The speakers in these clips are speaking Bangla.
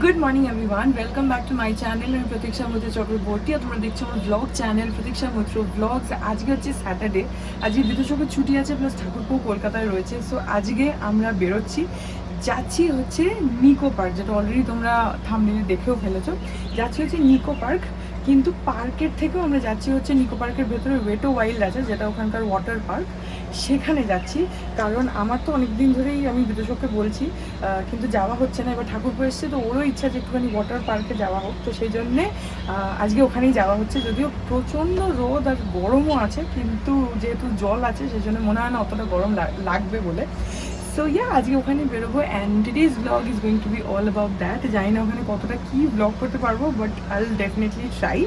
Good morning everyone, welcome back to my channel. मैं प्रतीक्षा मुद्रा चक्रवर्ती और तुम्हारा देखছো আমার ব্লগ চ্যানেল প্রতীক্ষা মুদ্রা ব্লগস। আজকে হচ্ছে স্যাটারডে, আজকে বিদ্যুৎচকের ছুটি আছে, প্লাস ঠাকুরপো কলকাতায় রয়েছে। সো আজকে আমরা বেরোচ্ছি, যাচ্ছি হচ্ছে নিকো পার্ক, যেটা অলরেডি তোমরা থাম্বনেইলে দেখেও ফেলেছো। যাচ্ছি হচ্ছে নিকো পার্ক, কিন্তু পার্কের থেকেও আমরা যাচ্ছি হচ্ছে নিকো পার্কের ভেতরে ওয়েটো ওয়াইল্ড আছে, যেটা ওখানকার ওয়াটার পার্ক, সেখানে যাচ্ছি। কারণ আমার তো অনেক দিন ধরেই আমি বিদ্যুৎচককে বলছি, কিন্তু যাওয়া হচ্ছে না। এবার ঠাকুরপো এসছে, তো ওরও ইচ্ছা যে একটুখানি ওয়াটার পার্কে যাওয়া হোক, তো সেই জন্যে আজকে ওখানেই যাওয়া হচ্ছে। যদিও প্রচণ্ড রোদ আর গরমও আছে, কিন্তু যেহেতু জল আছে সেই জন্য মনে হয় না অতটা গরম লাগবে বলে। সো ইয়া, আজকে ওখানে বেরোবো and today's blog is going to be all about that. জানি না ওখানে কতটা কী ব্লগ করতে পারবো, but I will definitely try.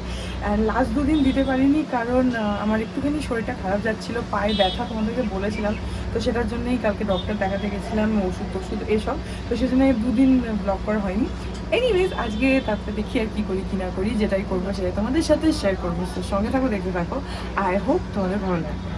And last দুদিন দিতে পারিনি, কারণ আমার একটুখানি শরীরটা খারাপ যাচ্ছিলো, পায়ে ব্যথা, তোমাদেরকে বলেছিলাম। তো সেটার জন্যই কালকে ডক্টর দেখাতে গেছিলাম, ওষুধ এসব, তো সেই জন্য দুদিন ব্লগ করা হয়নি। এনিওয়েজ, আজকে তারপরে দেখি আর কী করি কী না করি, যেটাই করবো সেটাই তোমাদের সাথে শেয়ার করবো। তো সঙ্গে থাকো, দেখতে থাকো। আই হোপ তোমাদের ভালো লাগবে।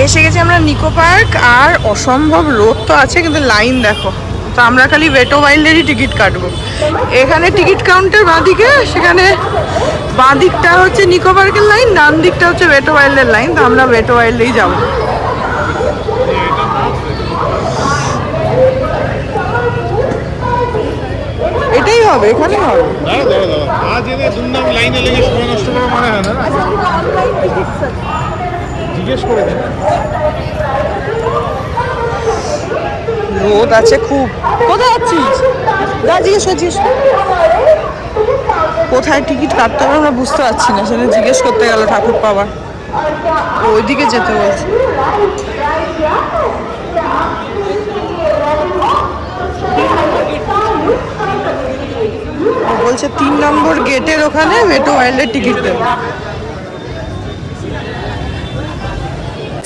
এসে গেছি আমরা নিকো পার্ক, আর অসম্ভব রোদ তো আছে, কিন্তু লাইন দেখো। তো আমরা খালি ওয়েটো ওয়াইল্ডেরই টিকিট কাটবো। এখানে টিকিট কাউন্টার বাঁদিকে, সেখানে বাঁ দিকটা হচ্ছে নিকো পার্কের লাইন, ডান দিকটা হচ্ছে ওয়েটো ওয়াইল্ডের লাইন। তো আমরা ওয়েটো ওয়াইল্ডেই যাবো। এটাই হবে, এখানে হবে। রোদ আছে খুব। কোথায় যাচ্ছিস? যা জিজ্ঞেস করছিস কোথায় টিকিট কাটতে হবে, আমরা বুঝতে পারছি না, সেটা জিজ্ঞেস করতে গেল ঠাকুর পাওয়ার। ওইদিকে যেতে বলছে। বলছে 3 নম্বর গেটের ওখানে ওয়েটো ওয়াইল্ডের টিকিট দেবে।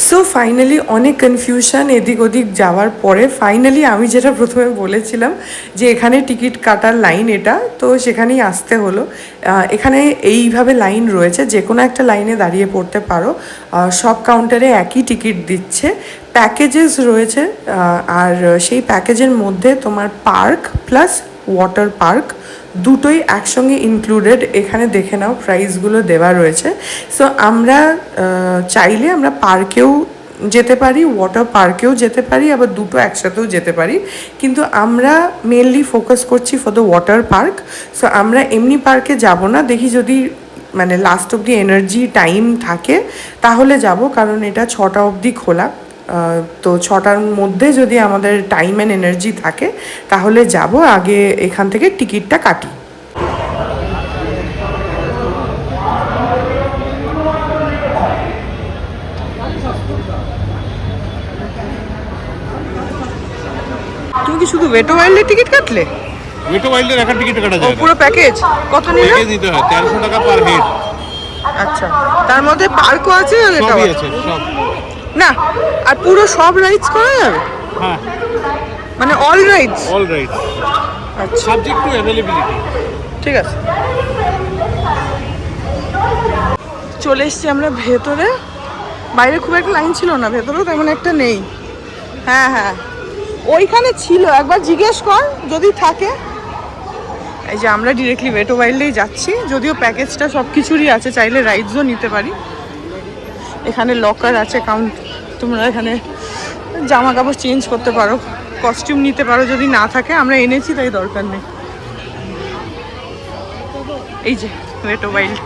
সো ফাইনালি অনেক কনফিউশন এদিক ওদিক যাওয়ার পরে ফাইনালি আমি যেটা প্রথমে বলেছিলাম যে এখানে টিকিট কাটার লাইন, এটা তো সেখানেই আসতে হলো। এখানে এইভাবে লাইন রয়েছে, যে কোনো একটা লাইনে দাঁড়িয়ে পড়তে পারো। সব কাউন্টারে একই টিকিট দিচ্ছে। প্যাকেজেস রয়েছে, আর সেই প্যাকেজের মধ্যে তোমার পার্ক প্লাস ওয়াটার পার্ক দুটোই একসঙ্গে ইনক্লুডেড। এখানে দেখে নাও প্রাইসগুলো দেওয়া রয়েছে। সো আমরা চাইলে আমরা পার্কেও যেতে পারি, ওয়াটার পার্কেও যেতে পারি, আবার দুটো একসাথেও যেতে পারি, কিন্তু আমরা মেনলি ফোকাস করছি for the water park. So আমরা এমনি পার্কে যাব না, দেখি যদি মানে লাস্ট অবধি এনার্জি টাইম থাকে তাহলে যাব, কারণ এটা 6টা অবধি খোলা। তো 6টার মধ্যে যদি আমাদের টাইম অ্যান্ড এনার্জি থাকে তাহলে যাব। আগে এখান থেকে টিকিটটা কাটি। তুমি কি শুধু ওয়েটো ওয়াইল্ডের টিকিট কাটলে? ওয়েটো ওয়াইল্ডের একটা টিকিট কাটা যায়, পুরো প্যাকেজ কত নিল? প্যাকেজ নিতে হয় 1300 টাকা পার হেড। আচ্ছা, তার মধ্যে পার্কও আছে? সবই আছে, সব না, আর পুরো সব রাইডস করা যাবে? হ্যাঁ, মানে অল রাইডস? অল রাইড, আচ্ছা, সাবজেক্ট টু অ্যাভেলেবিলিটি। ঠিক আছে। চলে এসছি আমরা ভেতরে। বাইরে খুব একটা লাইন ছিল না, ভেতরেও তেমন একটা নেই। হ্যাঁ হ্যাঁ, ওইখানে ছিল, একবার জিজ্ঞেস কর যদি থাকে। এই যে আমরা ডিরেক্টলি ওয়েটো ওয়াইল্ডেই যাচ্ছি, যদিও প্যাকেজটা সব কিছুরই আছে, চাইলে রাইডসও নিতে পারি। এখানে লকার আছে, কাউন্ট, তোমরা এখানে জামা কাপড় চেঞ্জ করতে পারো, কস্টিউম নিতে পারো যদি না থাকে। আমরা এনেছি তাই দরকার নেই। এই যে ওয়েটো ওয়াইল্ড।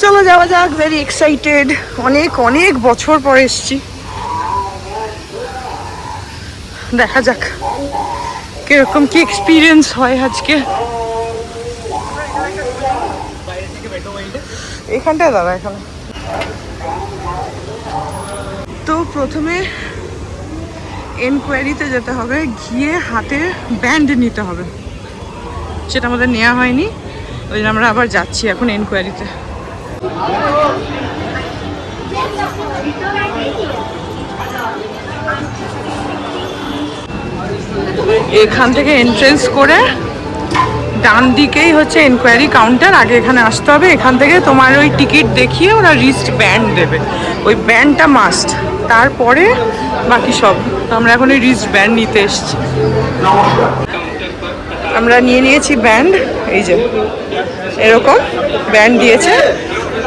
চলো যাওয়া যাক, ভেরি এক্সাইটেড। অনেক অনেক বছর পরে এসছি। দেখা যাক কিরকম কি এক্সপিরিয়েন্স হয় আজকে। এখানটায় দাদা, এখানে তো প্রথমে এনকোয়ারিতে যেতে হবে, গিয়ে হাতে ব্যান্ড নিতে হবে, সেটা আমাদের নেওয়া হয়নি, ওই জন্য আমরা আবার যাচ্ছি এখন এনকোয়ারিতে। এখান থেকে এন্ট্রেন্স করে ডান দিকেই হচ্ছে এনকোয়ারি কাউন্টার, আগে এখানে আসতে হবে। এখান থেকে তোমার ওই টিকিট দেখিয়ে ওরা রিস্ট ব্যান্ড দেবে, ওই ব্যান্ডটা মাস্ট, তারপরে বাকি সব। তো আমরা এখন ওই রিস্ট ব্যান্ড নিতে এসেছি। আমরা নিয়ে নিয়েছি ব্যান্ড, এই যে এরকম ব্যান্ড দিয়েছে।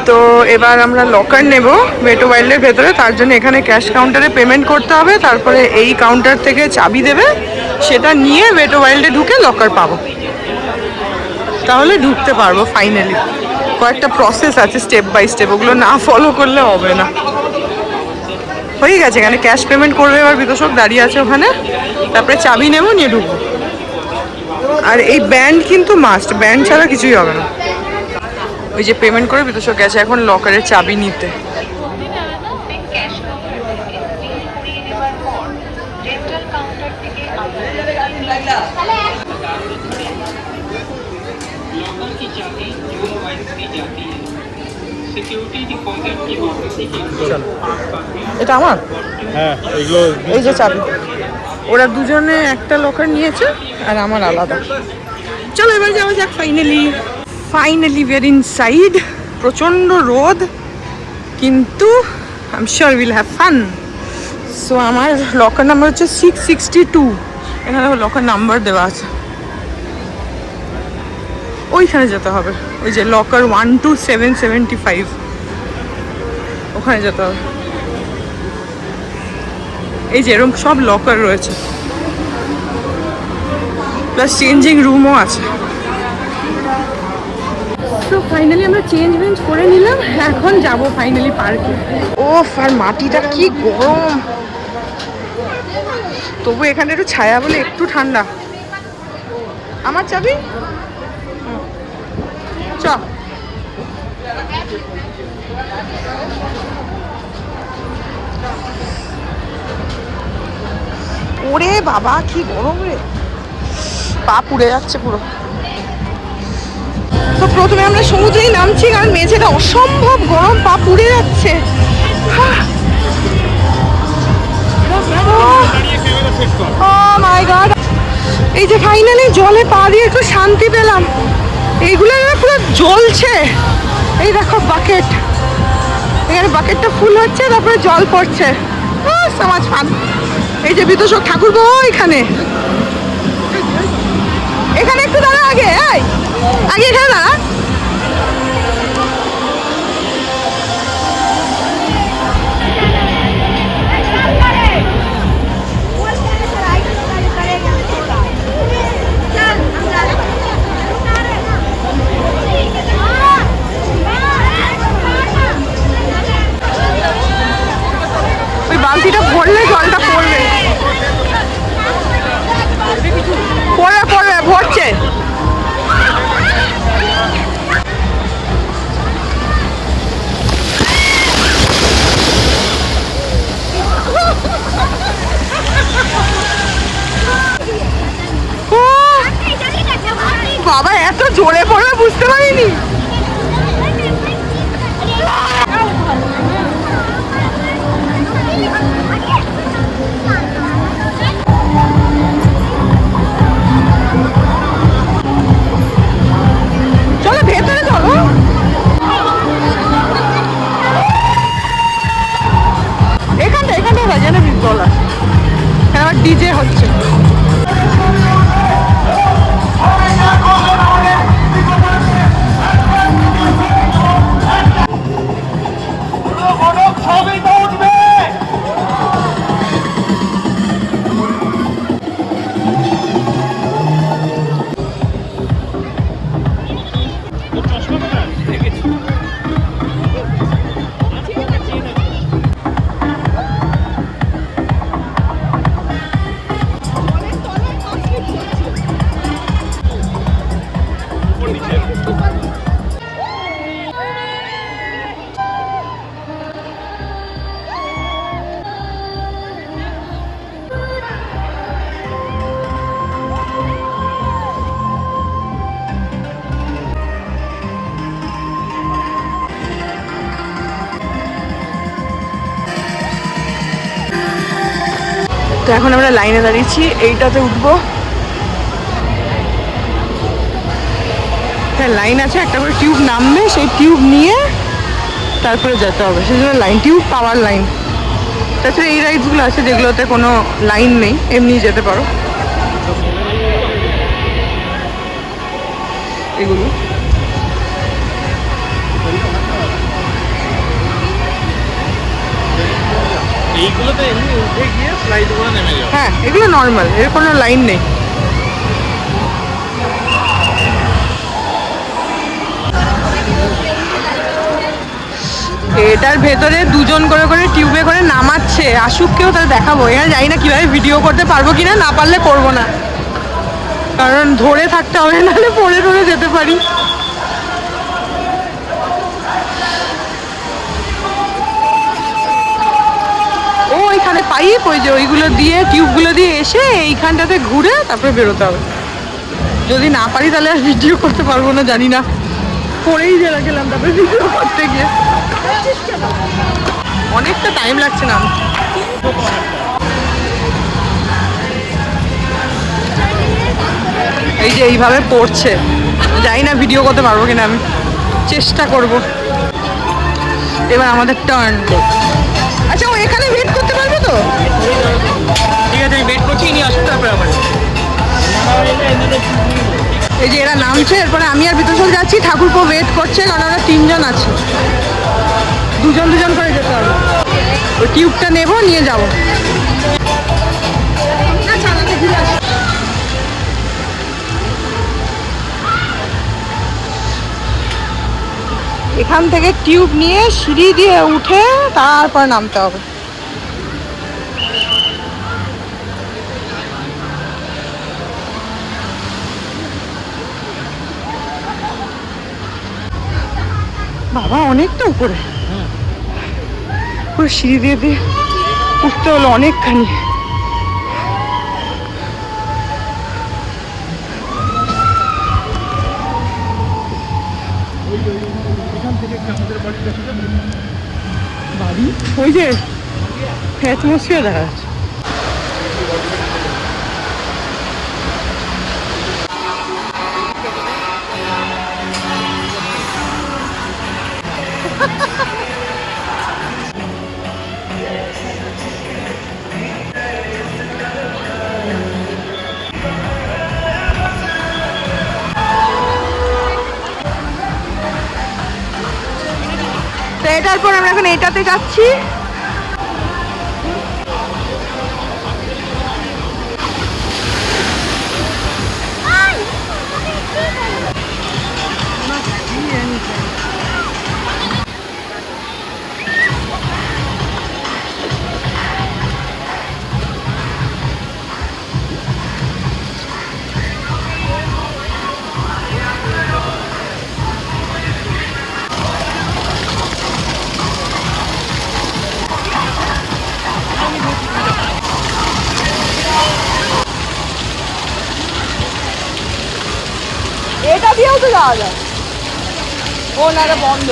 তো এবার আমরা লকার নেব ওয়েট ওয়াইল্ডের ভেতরে, তার জন্য এখানে ক্যাশ কাউন্টারে পেমেন্ট করতে হবে, তারপরে এই কাউন্টার থেকে চাবি দেবে, সেটা নিয়ে ওয়েট ওয়াইল্ডে ঢুকে লকার পাবো, তাহলে ঢুকতে পারবো ফাইনালি। কয়েকটা প্রসেস আছে স্টেপ বাই স্টেপ, ওগুলো না ফলো করলে হবে না। হয়ে গেছে, এখানে ক্যাশ পেমেন্ট করবে, এবার বিতোষক দাঁড়িয়ে আছে ওখানে, তারপরে চাবি নেব, নিয়ে ঢুকবো। আর এই ব্যান্ড কিন্তু মাস্ট, ব্যান্ড ছাড়া কিছুই হবে না। ওই যে পেমেন্ট করে বিতোষক গেছে এখন লকারের চাবি নিতে। এটা আমার, হ্যাঁ এগুলো এই যে চাবি, ওরা দুজনে একটা লকার নিয়েছে আর আমার আলাদা। চলো এবার যাওয়া যাক finally. Finally we are inside. প্রচণ্ড রোদ, কিন্তু I am sure will have fun. So আমার লকার নাম্বার হচ্ছে 662, এখানে লকার নাম্বার দেওয়া আছে, ওইখানে যেতে হবে। ওই যে লকার 12775, ওখানে যেতে হবে। এই যে এরকম সব লকার রয়েছে, প্লাস চেঞ্জিং রুমও আছে। তো ফাইনালি আমরা চেঞ্জ করে নিলাম, এখন যাব ফাইনালি পার্কে। ও আর মাটিটা কি গরম, তবু এখানে একটু ছায়া বলে একটু ঠান্ডা। আমার চাবি, চ। ওরে বাবা কি গরম রে, পা পুড়ে যাচ্ছে পুরো। তো প্রথমে আমরা সমুদ্রেই নামছি, কারণ মেঝেটা অসম্ভব গরম, পা পুড়ে যাচ্ছে। মাই গড, এই যে ফাইনালি জলে পা দিয়ে একটু শান্তি পেলাম। এইগুলো পুরো জ্বলছে, এই দেখো বাকেট, এখানে বাকেটটা ফুল হচ্ছে, তারপরে জল পড়ছে, সমাজ ফান। এই যে বিতোষক ঠাকুর বউ এখানে, এখানে একটু দাঁড়া, আগে আগে এখানে দাঁড়া। ওই বালতিটা ভরলে জলটা পড়বে, পড়বে পড়বে, ভরছে। বাবা এত জোরে পড়বে বুঝতে পারিনি। চলো ভেতরে চলো, এখানটা বাজে না বিদ্যলা, এবার ডিজে হচ্ছে। তো এখন আমরা লাইনে দাঁড়িয়েছি, এইটাতে উঠবো। হ্যাঁ লাইন আছে, একটা করে টিউব নামবে, সেই টিউব নিয়ে তারপরে যেতে হবে, সেই জন্য লাইন, টিউব পাওয়ার লাইন। তাছাড়া এই রাইডসগুলো আছে যেগুলোতে কোনো লাইন নেই, এমনি যেতে পারো। এগুলো এইগুলোতে এমনি উঠে গিয়ে স্লাইড করে নেমে যাও। হ্যাঁ এগুলো নর্মাল, এর কোনো লাইন নেই। এটার ভেতরে দুজন করে করে টিউবে করে নামাচ্ছে, আসুক কেউ, তাহলে দেখাবো। এখানে জানি না কিভাবে ভিডিও করতে পারবো কিনা, না পারলে করবো না, কারণ ধরে থাকতে হবে, নাহলে পড়ে ধরে যেতে পারি। ও এখানে পাইপ, ওই যে ওইগুলো দিয়ে, টিউবগুলো দিয়ে এসে এইখানটাতে ঘুরে তারপরে বেরোতে হবে। যদি না পারি তাহলে আর ভিডিও করতে পারবো না, জানি না, পরেই জেলা গেলাম তারপরে ভিডিও করতে গিয়ে। অনেকটা টাইম লাগছে না। এই যে এইভাবে পড়ছে, জানি না ভিডিও করতে পারবো কিনা, আমি চেষ্টা করব। এবার আমাদের টার্ন। আচ্ছা ও এখানে ওয়েট করতে পারবে তো? ঠিক আছে আমি ওয়েট করছি, ইনি আসুন তারপরে আবার। এই যে এরা নামছে, এরপরে আমি আর বিতোষল যাচ্ছি, ঠাকুরপো ওয়েট করছে, কারণ আমরা 3 জন আছি, দুজন দুজন করে যেতে হবে। ওই টিউবটা নেবো, নিয়ে যাবো। এখান থেকে টিউব নিয়ে সিঁড়ি দিয়ে উঠে তারপর নামতে হবে। বাবা অনেকটা উপরে, পুরো সিঁড়ি দিয়ে দিয়ে উঠতে হলো অনেকখানি। বাড়ি ওই যে অ্যাটমসফিয়ার দেখা যাচ্ছে। তো এটার পর আমরা এখন এটাতে যাচ্ছি। এটা দিয়েও তো যাওয়া যায়। ও না, এটা বন্ধ।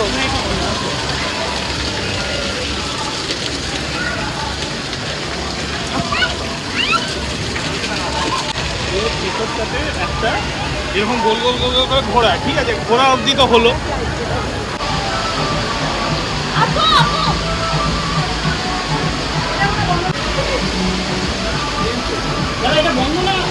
একটা এরকম গোল গোল গোল গোল করে ঘোরা, ঠিক আছে, ঘোরা অবধি তো হলো। এটা বন্ধ না, এটা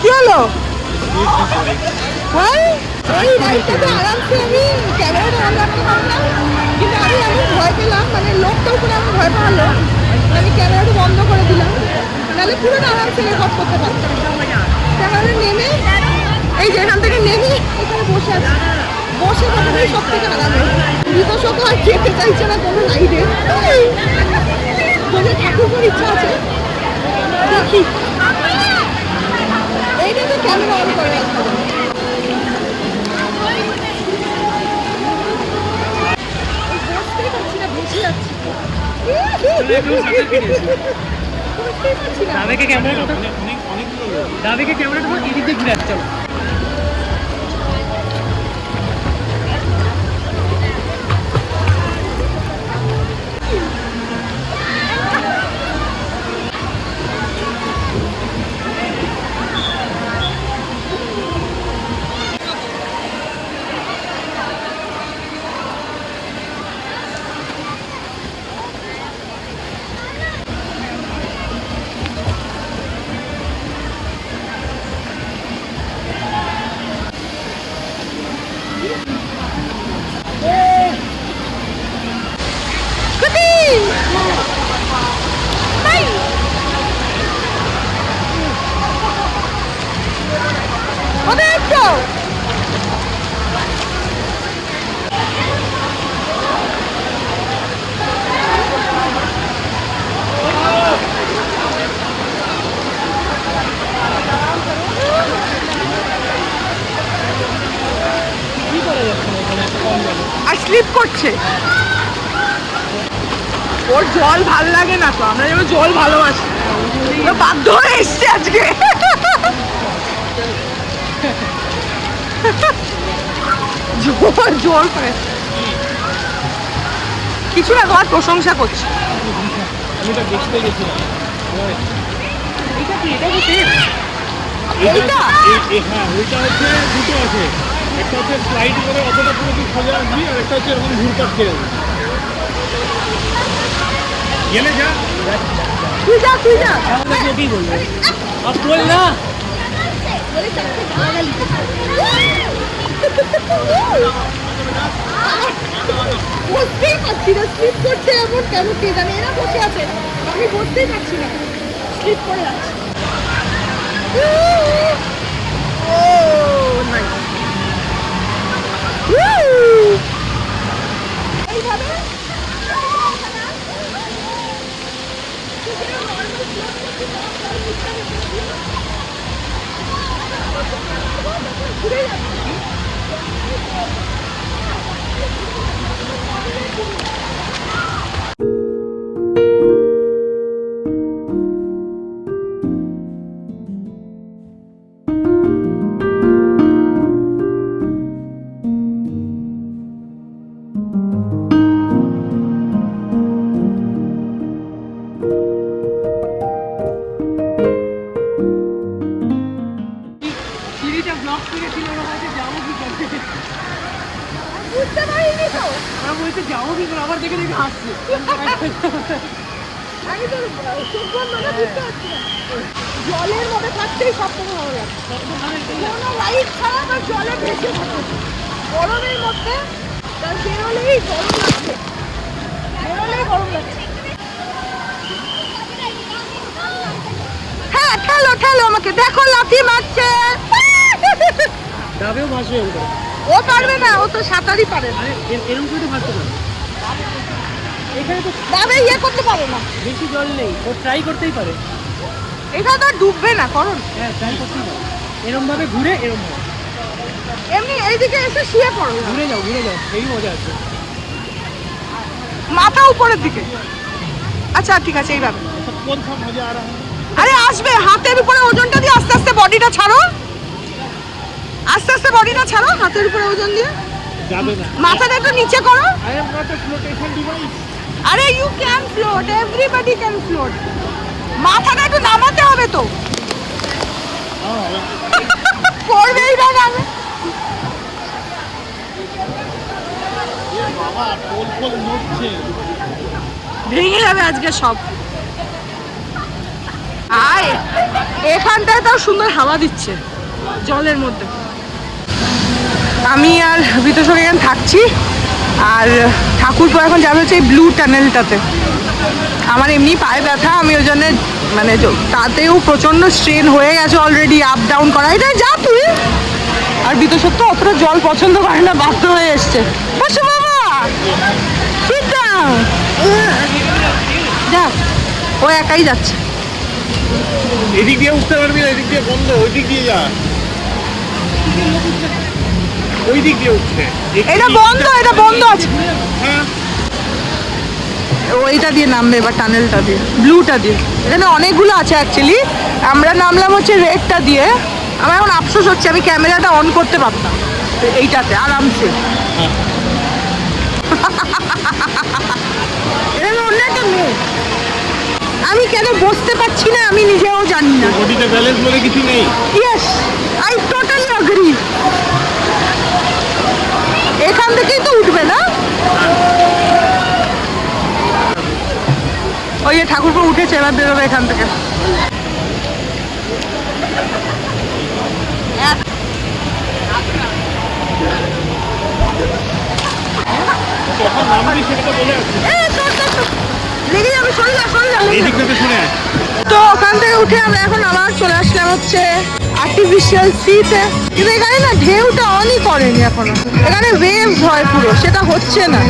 কি হলো? এই রাইডটাতে আরামসে আমি ক্যামেরাটা অন রাখতে পারলাম, কিন্তু আমি ভয় পেলাম, মানে লোকটা উপরে আমি ভয় পাওয়ালো, আমি ক্যামেরাটা বন্ধ করে দিলাম, নাহলে পুরোটা আরামসে রেকর্ড করতে পারতাম। তাহলে নেমে, এই যে এখান থেকে নেমে এখানে বসে আছি, বসে কথাটাই সব থেকে আরামে। বিতোষক আর যেতে চাইছে না কোনো রাইডে, তোদের ঠাকুরপুর ইচ্ছা আছে, দেখি। এইটা তো ক্যামেরা অন করে রাখতে হবে। দাবেকে ক্যামেরাটা দাবেকে ক্যামেরাটা এদিক দিয়ে ঘুরে আসছে। চলো আর স্লিপ করছে। ওর জল ভাল লাগে না তো, আমরা যেমন জল ভালোবাসি, ও বাধ্য হয়ে এসছে আজকে। জল জল করে কিছু না, তোমার প্রশংসা করছি। আমি এটা দেখতে গেছিলাম। এটা কি? এটা কি তেল? এইটা হ্যাঁ, ওইটা হচ্ছে দুটো আছে, একটা হচ্ছে স্লাইড করে অতটা পুরো তুই সোজা আসবি, আর একটা হচ্ছে এরকম ঘুরপাক খেয়ে যাবে। গেলে যা, তুই যা, তুই যা। এটাই বলবো আর বল না। বসতেই পারছি না, স্লিপ করছে এমন কেন কে জানে। এরা বসে আছে, আমি বসতেই পারছি না, স্লিপ করে যাচ্ছে। এইভাবে ঘুরে যাচ্ছে। সিঁড়িটা ব্লক করে ছিল, ওরা হয়তো যাবো কি করতে, বুঝতে পারিনি তো। ওরা বলছে যাবো কি করে, আবার দেখে দেখে হাসছে। আমি তো চোখ বন্ধ করে বুঝতে পারছি না। জলের মধ্যে থাকতেই সব থেকে ভালো লাগে, কোনো লাইট ছাড়া বা জলে ভেসে থাকে। গরমের মধ্যে তার বেরোলেই গরম লাগছে, বেরোলেই গরম লাগছে। হ্যাঁ, ঠেলো ঠেলো আমাকে, দেখো লাথি মারছে। যাবেও ভাসবে ওটা। ও পারবে না, ও তো সাঁতারই পারে না। আরে এরকম করে তো ভাসতে পারে। এখানে তো তবে ইয়ে করতে পারে না, বেশি জল নেই, ও ট্রাই করতেই পারে। এটা তো আর ডুববে না, করুন। হ্যাঁ ট্রাই করতেই পারে, এরম ভাবে ঘুরে এরম ভাবে এমনি এইদিকে এসে শুয়ে পড়ো, ঘুরে যাও, ঘুরে যাও, এই মজা আছে। মাথা উপরের দিকে। আচ্ছা ঠিক আছে, এইভাবে। কোন সব মজা আর আরে আসবে, হাতের উপরে ওজনটা দিয়ে আস্তে আস্তে বডিটা ছাড়ো, আস্তে আস্তে বডিটা ছাড়ো, হাতের উপরে ওজন দিয়ে যাবে না। মাথাটা একটু নিচে করো। I am not a flotation device. আরে you can float, everybody can float. মাথাটা একটু নামাতে হবে তো, করবেই না নামে। বাবা পোল পোল নড়ছে। ভেঙে যাবে আজকে সব। আয়, এখানটায় তাও সুন্দর হাওয়া দিচ্ছে জলের মধ্যে। আমি আর বিতোষক এখানে থাকছি, আর ঠাকুরপো এখন যাবে হচ্ছে এই ব্লু টানেলটাতে। আমার এমনি পায়ে ব্যথা, আমি ওই জন্য মানে তাতেও প্রচণ্ড স্ট্রেন হয়ে গেছে অলরেডি, আপ ডাউন করা। এটা যা তুই। আর বিতোষক তো অতটা জল পছন্দ করে না, বাধ্য হয়ে এসছে। বসো বাবা, sit down। যা, ও একাই যাচ্ছে। এদিক দিয়ে উঠতে পারবি না, এদিক দিয়ে বন্ধ, ওই দিক দিয়ে যা। ওই দিক দিয়ে উঠছে। এটা বন্ধ, এটা বন্ধ আছে। হ্যাঁ, ওই এইটা দিয়ে নামবে এবার, টানেলটা দিয়ে, ব্লুটা দিয়ে। এখানে অনেকগুলো আছে অ্যাকচুয়ালি, আমরা নামলাম হচ্ছে রেডটা দিয়ে। আমার এখন আফসোস হচ্ছে আমি ক্যামেরাটা অন করতে পারতাম এইটাতে আরামসে। এখানে অন্য একটা মেয়ে, আমি কেন বসতে পারছি না আমি নিজেও জানি না। বডিতে ব্যালেন্স বলে কিছু নেই। Yes, I totally agree. এখান থেকেই তো উঠবে না? ওই যে ঠাকুরপো উঠেছে, এবার বেরোবে এখান থেকে। কখন নামবি সেটা তো বলে আছে। লেগে যাবে, সরে যা, সরে যা। এই দিক থেকে শুনে। তো ওখান থেকে উঠে আমরা এখন আবার চলে আসলাম হচ্ছে আর্টিফিশিয়াল সিতে। কিন্তু এখানে না ঢেউটা অনই করেনি এখনো, এখানে ওয়েভস হয় পুরো, সেটা হচ্ছে না।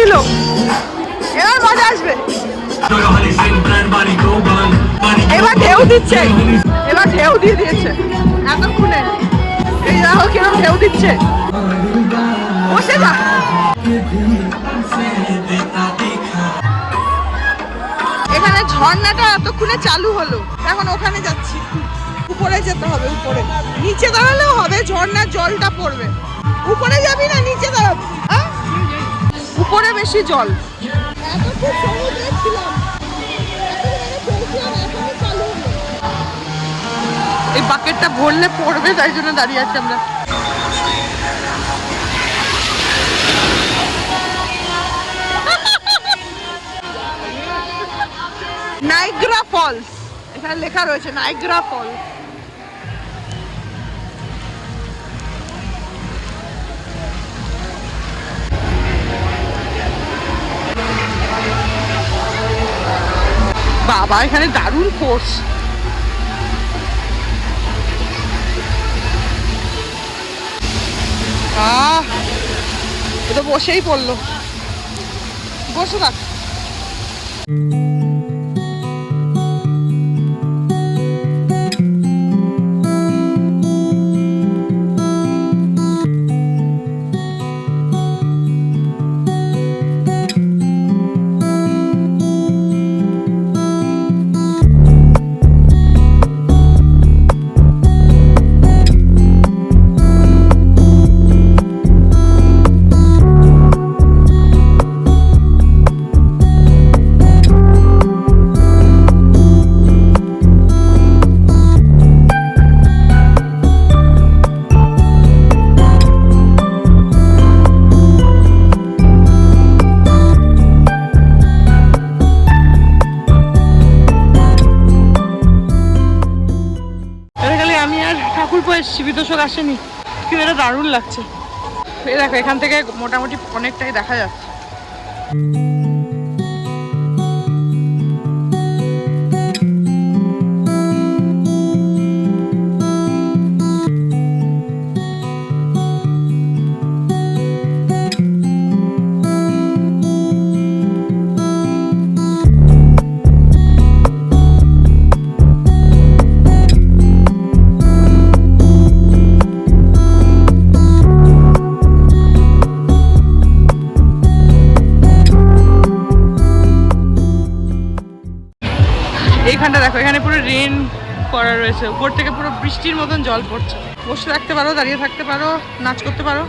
দিল, এবার মজা আসবে। এবার ঢেউ দিচ্ছে, এবার ঢেউ দিয়ে দিয়েছে এতক্ষণে। এই দেখো কিরকম ঢেউ দিচ্ছে, বসে যা। এখানে ঝর্ণাটা এতক্ষণে চালু হলো, এখন ওখানে যাচ্ছি। উপরে যেতে হবে, উপরে। নিচে দাঁড়ালেও হবে, ঝর্ণার জলটা পড়বে। উপরে যাবি না নিচে দাঁড়াবি? উপরে বেশি জল। এতক্ষণ সমুদ্রে ছিলাম, এই বাকেটটা ভরলে পড়বে, তাই জন্য দাঁড়িয়ে আছি আমরা। Niagara Falls. এখানে লেখা রয়েছে নাইগ্রা ফল। বাবা এখানে দারুণ ফোর্স। তো বসেই পড়লো, বসে থাক। বিতোষক আসেনি, কিন্তু এটা দারুণ লাগছে। এই দেখো এখান থেকে মোটামুটি অনেকটাই দেখা যাচ্ছে। এইখানটা দেখো, এখানে পুরো রেন করা রয়েছে, উপর থেকে পুরো বৃষ্টির মতন জল পড়ছে। বসে থাকতে পারো, দাঁড়িয়ে থাকতে পারো, নাচ করতে পারো।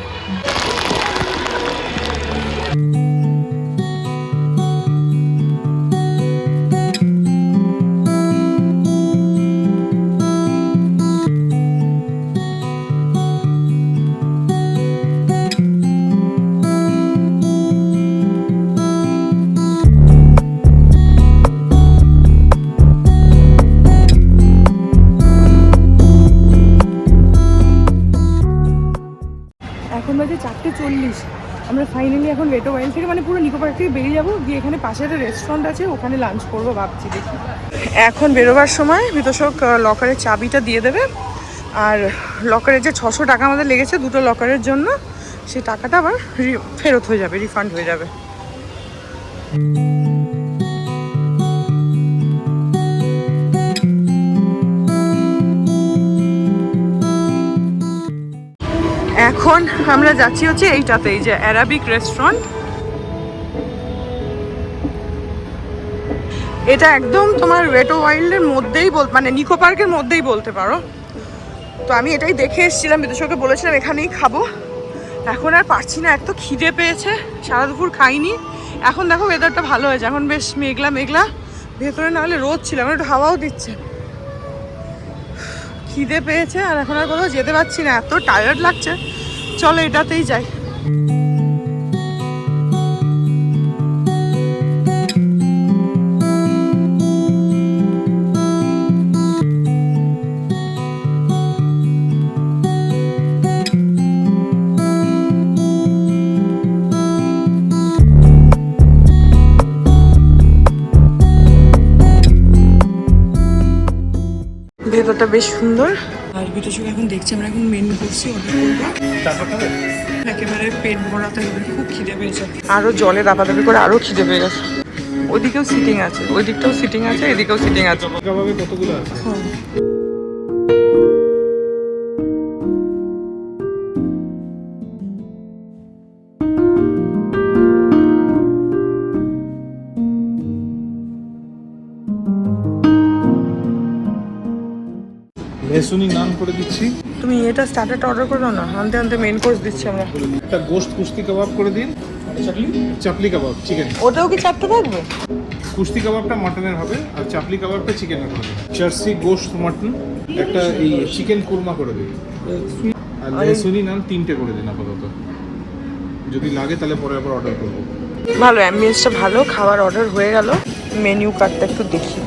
এখন বাজে 4:40। আমরা ফাইনালি এখন রেটো ওয়াইল থেকে মানে পুরো নিকো পার্ক থেকে বেরিয়ে যাবো, গিয়ে এখানে পাশে একটা রেস্টুরেন্ট আছে, ওখানে লাঞ্চ করবো ভাবছি, দেখি। এখন বেরোবার সময় বিতোষক লকারের চাবিটা দিয়ে দেবে, আর লকারের যে 600 টাকা আমাদের লেগেছে দুটো লকারের জন্য, সেই টাকাটা আবার ফেরত হয়ে যাবে, রিফান্ড হয়ে যাবে। এখন আমরা যাচ্ছি হচ্ছে এইটাতে, এই যে অ্যারাবিক রেস্টুরেন্ট। এটা একদম তোমার ওয়েট ওয়াইল্ডের মধ্যেই মানে নিকো পার্কের মধ্যেই বলতে পারো। তো আমি এটাই দেখে এসেছিলাম, বিদুষকে বলেছিলাম এখানেই খাবো। এখন আর পারছি না, এত খিদে পেয়েছে, সারা দুপুর খাইনি। এখন দেখো ওয়েদারটা ভালো হয়েছে, এখন বেশ মেঘলা মেঘলা, ভেতরে না হলে রোদ ছিল, এখন একটু হাওয়াও দিচ্ছে। খিদে পেয়েছে আর এখন আর কোথাও যেতে পারছি না, এত টায়ার্ড লাগছে। চলো এটাতেই যাই। ভেতরটা বেশ সুন্দর। আর বিতোষক এখন দেখছি আমরা এখন মেনু করছি, অর্ডার করবো। একেবারে পেট ভরাতে হবে, খুব খিদে পেয়েছে। আরো জলে দাপাদাপি করে আরো খিদে পেয়ে গেছে। ওইদিকেও সিটিং আছে, ওই দিকটাও সিটিং আছে, এদিকেও সিটিং আছে। কতগুলো আছে? লেসুনি নান করে দিচ্ছি। তুমি এটা স্টার্টারটা অর্ডার করে দাও না, আনতে আনতে মেইন কোর্স দিচ্ছি আমরা। একটা গোশত কুস্তি কাবাব করে দিন। চাপলি কাবাব চিকেন। ওটাও কি চারটে থাকবে? কুস্তি কাবাবটা মাটনের হবে আর চাপলি কাবাবটা চিকেনের হবে। চার্সি গোশত মাটন, একটা এই চিকেন কুরমা করে দিন। আর লেসুনি নান 3টে করে দিন আপাতত, যদি লাগে তাহলে পরে আবার অর্ডার করবো। ভালো, অ্যাম্বিয়েন্সটা ভালো, খাবার অর্ডার হয়ে গেল। মেনু কার্ডটা একটু দেখি।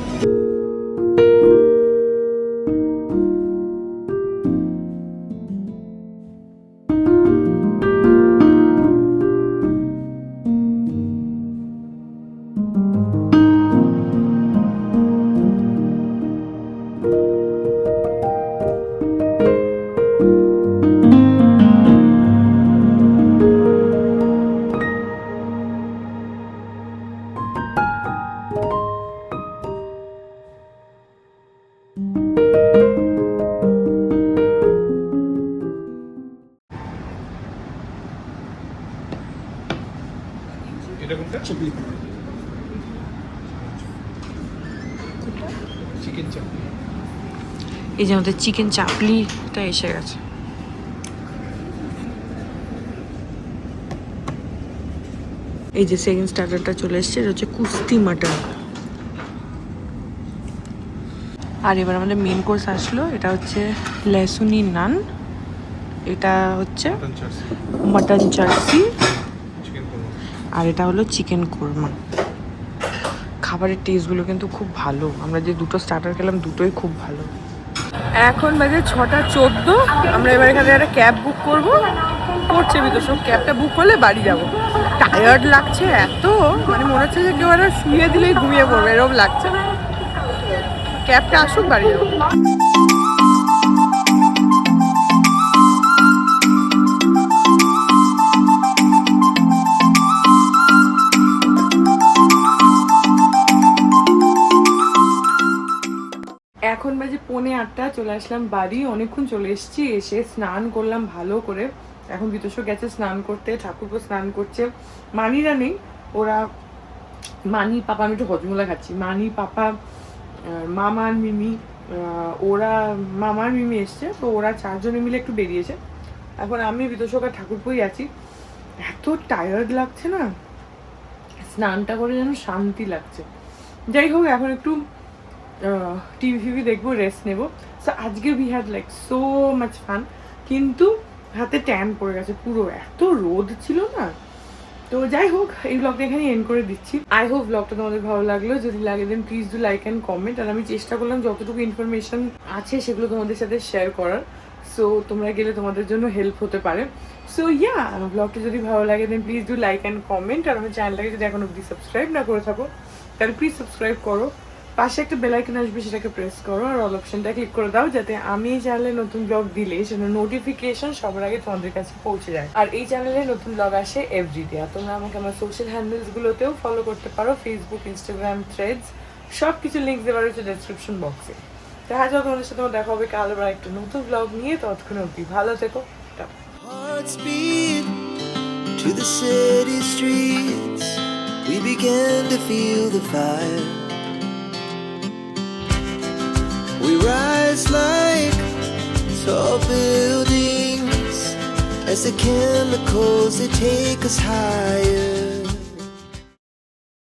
চাপলি। চিকেন চাপলি। এই যে আমাদের চিকেন চাপলিটা এসে গেছে। এই যে সেকেন্ড স্টার্টারটা চলে এসছে, এটা হচ্ছে কুস্তি মাটন। আর এবার আমাদের মেন কোর্স আসলো, এটা হচ্ছে লেসুনি নান, এটা হচ্ছে mutton charsi. Mutton charsi, chicken korma. আর এটা হলো চিকেন কোরমা। খাবারের টেস্টগুলো কিন্তু খুব ভালো, আমরা যে দুটো স্টার্টার খেলাম দুটোই খুব ভালো। এখন বাজে 6:14, আমরা এবার এখানে একটা ক্যাব বুক করবো, করছে ভিতর সব। ক্যাবটা বুক করলে বাড়ি যাব। টায়ার্ড লাগছে এত, মানে মনে হচ্ছে যে কেউ একটা শুয়ে দিলেই ঘুমিয়ে পড়বে, এরকম লাগছে। ক্যাবটা আসুক, বাড়ি যাবো। এখন বাজে 7:45, চলে আসলাম বাড়ি। অনেকক্ষণ চলে এসেছি, এসে স্নান করলাম ভালো করে। এখন বিতোষ গেছে স্নান করতে, ঠাকুরপো স্নান করছে। মানিরা নেই, ওরা মানি পাপা, আমি একটু হজমোলা খাচ্ছি, মানি পাপা মামা আর মিমি, ওরা মামার মিমি এসছে, তো ওরা 4 জনে মিলে একটু বেরিয়েছে। এখন আমি বিতোষক আর ঠাকুরপোই আছি। এত টায়ার্ড লাগছে না, স্নানটা করে যেন শান্তি লাগছে। যাই হোক, এখন একটু টিভি ফিভি দেখবো, রেস্ট নেবো। সো আজকে we had like so much fun, কিন্তু হাতে ট্যান পড়ে গেছে পুরো, এত রোদ ছিল না। তো যাই হোক, এই ব্লগটা এখানে এন্ড করে দিচ্ছি। আই হোপ ব্লগটা তোমাদের ভালো লাগলো। যদি লাগে then please do like and comment. আর আমি চেষ্টা করলাম যতটুকু ইনফরমেশন আছে সেগুলো তোমাদের সাথে শেয়ার করার। সো তোমরা গেলে তোমাদের জন্য হেল্প হতে পারে। সো ইয়া, ব্লগটা যদি ভালো লাগে then please do like and comment. আর আমার চ্যানেলটাকে যদি এখন অব্দি সাবস্ক্রাইব না করে থাকো তাহলে প্লিজ সাবস্ক্রাইব করো। পাশে একটা বেল আইকন আসবে, সেটাকে প্রেস করো, আর অল অপশনটা ক্লিক করে দাও, যাতে আমি এই চ্যানেলে নতুন ব্লগ দিলে সেটা নোটিফিকেশন সবার আগে তোমাদের কাছে পৌঁছে যায়। আর এই চ্যানেলে নতুন ব্লগ আসে এভরিডে। আর তোমরা আমাকে আমার সোশ্যাল হ্যান্ডেলসগুলোতেও ফলো করতে পারো, ফেসবুক, ইনস্টাগ্রাম, থ্রেডস, সব কিছু লিঙ্ক দেওয়া রয়েছে ডেসক্রিপশন বক্সে। দেখা যাক তোমাদের সাথে আমার দেখা হবে কাল আবার একটা নতুন ব্লগ নিয়ে। ততক্ষণ অবধি ভালো থেকো। Hearts beat to the city streets. We began to feel the fire. We rise like tall buildings as the chemicals they take us higher.